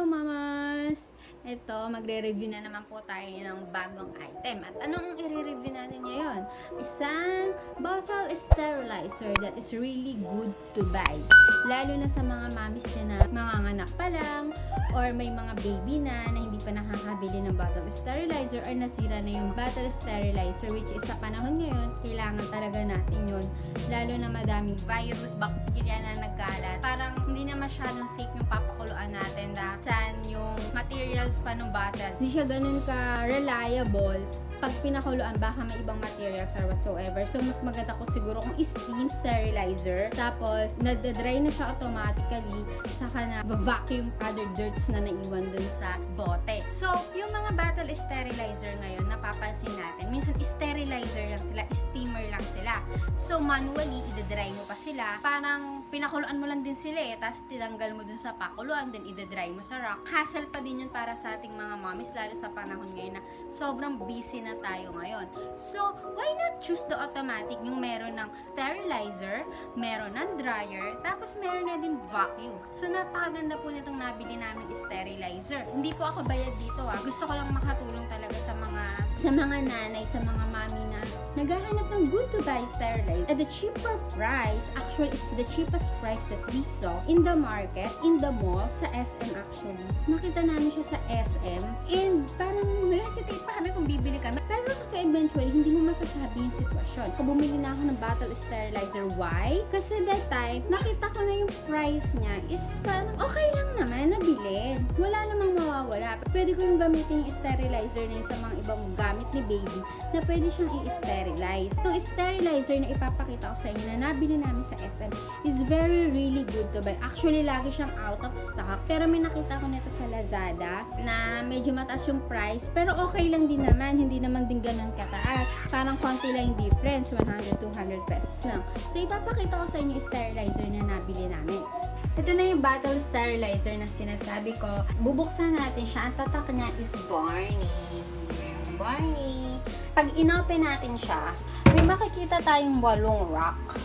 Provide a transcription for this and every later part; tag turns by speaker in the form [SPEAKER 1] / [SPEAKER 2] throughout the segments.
[SPEAKER 1] Mamas! Ito, magre-review na naman po tayo ng bagong item. At anong i-review natin ngayon? Isang bottle sterilizer that is really good to buy. Lalo na sa mga mamis na manganganak pa lang or may mga baby na hindi pa nakakabili ng bottle sterilizer or nasira na yung bottle sterilizer, which is sa panahon ngayon, kailangan talaga natin yun. Lalo na madaming virus, bacteria na nagkalat. Parang hindi na masyadong safe yung papakuluan natin na saan yung materials pa ng bottle. Hindi siya ganun ka-reliable. Pag pinakuluan, baka may ibang materials or whatsoever. So, mas maganda ko siguro kung steam sterilizer. Tapos, nagda-dry na siya automatically. Saka na vacuum other dirts na naiwan dun sa bote. So, yung mga bottle sterilizer ngayon, napapansin natin, minsan sterilizer lang sila, steamer lang sila. So, manually, i-dry mo pa sila. Parang pinakuluan mo lang din sila tapos tinanggal mo dun sa pakuluan, then i-dry mo sa rack. Hassle pa din yun para sa ating mga mommies, lalo sa panahon ngayon na sobrang busy na tayo ngayon. So, why not choose the automatic, yung meron ng sterilizer, meron ng dryer, tapos meron na din vacuum. So, napakaganda po nitong nabili namin sterilizer. Hindi po ako bayad dito Gusto ko lang makatulong talaga sa mga nanay, sa mga mami na naghahanap ng good to buy sterilizer at the cheaper price. Actually, it's the cheapest price that we saw in the market, in the mall, sa SM actually. Nakita namin siya sa SM and parang nag-hesitate pa kami kung bibili kami. Pero kasi eventually, hindi mo masasabi yung sitwasyon. Kung bumili na ako ng bottle sterilizer, why? Kasi that time, nakita ko na yung price niya is parang okay lang naman, nabilin. Wala namang mawawala. Pwede ko yung gamitin yung sterilizer na yun sa mga ibang gamit ni baby na pwede siyang i-sterilize. Itong sterilizer na ipapakita ko sa inyo na nabili namin sa SM is really good to buy. Actually, lagi siyang out of stock. Pero may nakita ko nito sa Lazada na medyo mataas yung price. Pero okay lang din naman. Hindi naman din ganun kataas. Parang konti lang yung difference. 100-200 pesos lang. So, ipapakita ko sa inyo yung sterilizer na nabili namin. Ito na yung bottle sterilizer na sinasabi ko. Bubuksan natin siya. Ang tatak niya is Barney. Pag inopen natin siya, may makikita tayong 8 rack.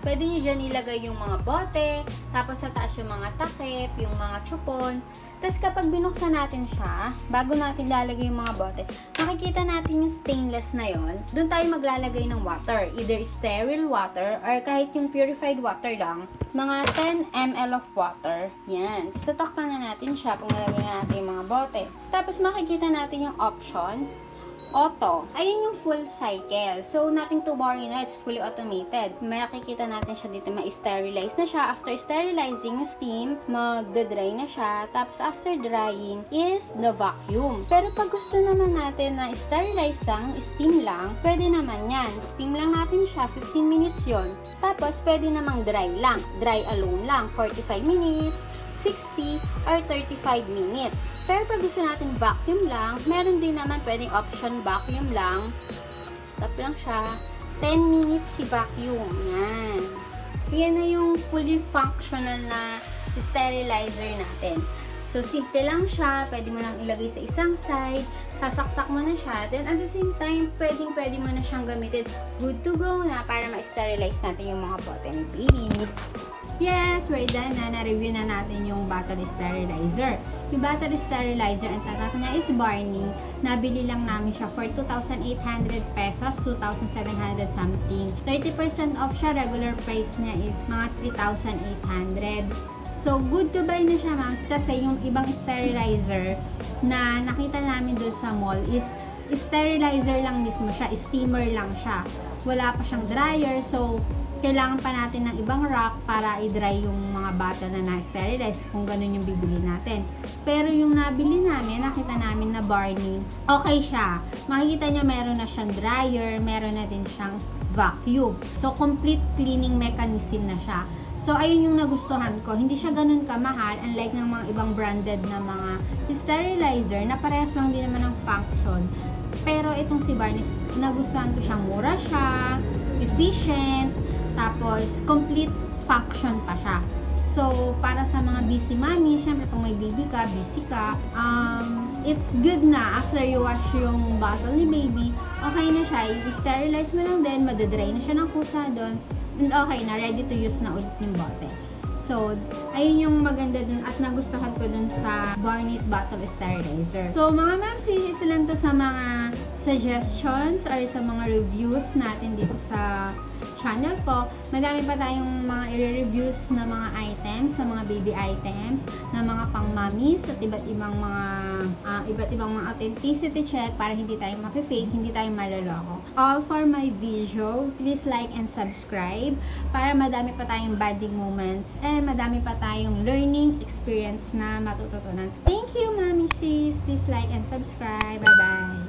[SPEAKER 1] Pwede nyo dyan ilagay yung mga bote, tapos sa taas yung mga takip, yung mga chupon. Tapos kapag binuksan natin siya, bago natin lalagay yung mga bote, makikita natin yung stainless na yon. Doon tayo maglalagay ng water. Either sterile water or kahit yung purified water lang. Mga 10 ml of water. Yan. Tapos tatakpan na natin siya pag nalagay na natin yung mga bote. Tapos makikita natin yung option. Auto. Ayun yung full cycle. So, nothing to worry na. It's fully automated. Makikita natin siya dito. Ma-sterilize na siya. After sterilizing yung steam, magda-dry na siya. Tapos, after drying is the vacuum. Pero pag gusto naman natin na sterilize lang, steam lang, pwede naman yan. Steam lang natin siya. 15 minutes yon. Tapos, pwede namang dry lang. Dry alone lang. 45 minutes. 60 or 35 minutes. Pero pag gusto natin vacuum lang, meron din naman pwedeng option vacuum lang. Stop lang siya. 10 minutes si vacuum. Yan. Yan na yung fully functional na sterilizer natin. So, simple lang siya. Pwede mo lang ilagay sa isang side. Sasaksak mo na siya. Then, at the same time, pwede mo na siyang gamitin. Good to go na para ma-sterilize natin yung mga bote ni baby. Yes, we're done na. Na-review na natin yung bottle sterilizer. Yung bottle sterilizer, ang tatak niya is Barney. Nabili lang namin siya for 2,800 pesos, 2,700 something. 30% off siya. Regular price niya is mga 3,800. So, good to buy na siya, ma'ams. Kasi yung ibang sterilizer na nakita namin doon sa mall is sterilizer lang mismo siya. Steamer lang siya. Wala pa siyang dryer. So, kailangan pa natin ng ibang rack para i-dry yung mga bottle na na-sterilize kung ganun yung bibili natin. Pero yung nabili namin, nakita namin na Barney, okay siya. Makikita nyo meron na siyang dryer, meron na din siyang vacuum. So, complete cleaning mechanism na siya. So, ayun yung nagustuhan ko. Hindi siya ganun kamahal, unlike ng mga ibang branded na mga sterilizer na parehas lang din naman ng function. Pero itong si Barney, nagustuhan ko siyang mura siya, efficient, tapos complete function pa siya. So, para sa mga busy mommy, syempre kung may baby ka, busy ka, it's good na after you wash yung bottle ni baby, okay na siya. I-sterilize mo lang din, madadry na siya ng kusa doon, and okay na, ready to use na ulit yung bote. So, ayun yung maganda dun at nagustuhan ko dun sa Barney's Bottle Sterilizer. So, mga ma'ams, ito lang to sa mga suggestions or sa mga reviews natin dito sa channel ko. Madami pa tayong mga i-reviews na mga items, sa mga baby items, na mga pang mommies at iba't ibang mga authenticity check para hindi tayo mafe-fake, hindi tayo maloloko. All for my video, please like and subscribe para madami pa tayong bonding moments and madami pa tayong learning experience na matututunan. Thank you, Mommy Sis! Please like and subscribe. Bye-bye!